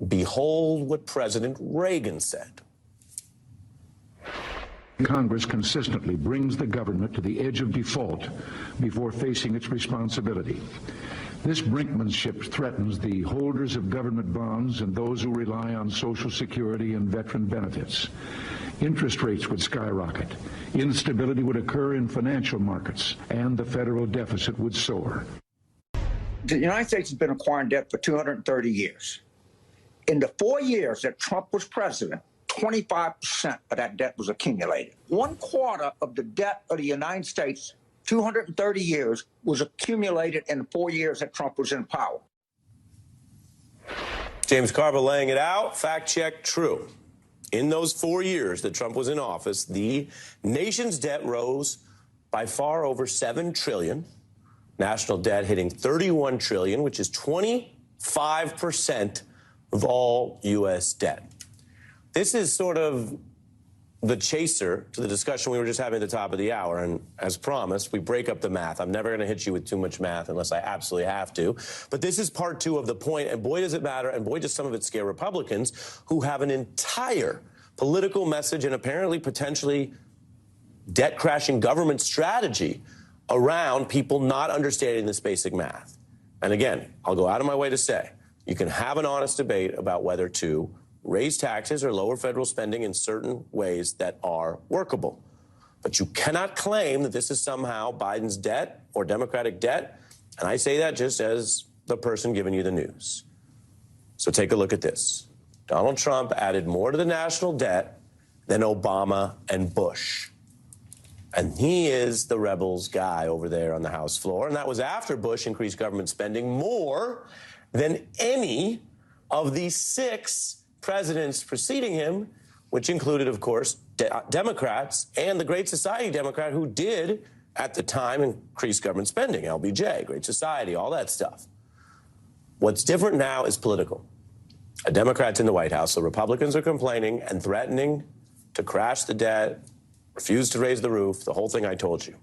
Behold what President Reagan said. Congress consistently brings the government to the edge of default before facing its responsibility. This brinkmanship threatens the holders of government bonds and those who rely on Social Security and veteran benefits. Interest rates would skyrocket, instability would occur in financial markets, and the federal deficit would soar. The United States has been acquiring debt for 230 years. In the 4 years that Trump was president, 25% of that debt was accumulated. 1/4 of the debt of the United States, 230 years, was accumulated in the 4 years that Trump was in power. James Carville laying it out. Fact check, true. In those 4 years that Trump was in office, the nation's debt rose by far over $7 trillion. National debt hitting $31 trillion, which is 25% of all U.S. debt. This is sort of the chaser to the discussion we were just having at the top of the hour. And as promised, we break up the math. I'm never going to hit you with too much math unless I absolutely have to. But this is part two of the point. And boy, does it matter. And boy, does some of it scare Republicans who have an entire political message and apparently potentially debt-crashing government strategy around people not understanding this basic math. And again, I'll go out of my way to say, you can have an honest debate about whether to raise taxes or lower federal spending in certain ways that are workable. But you cannot claim that this is somehow Biden's debt or Democratic debt. And I say that just as the person giving you the news. So take a look at this. Donald Trump added more to the national debt than Obama and Bush. And he is the rebels guy over there on the House floor. And that was after Bush increased government spending more than any of the 6 presidents preceding him, which included, of course, Democrats and the Great Society Democrat who did, at the time, increase government spending, LBJ, Great Society, all that stuff. What's different now is political. A Democrat's in the White House, so Republicans are complaining and threatening to crash the debt, refuse to raise the roof, the whole thing I told you.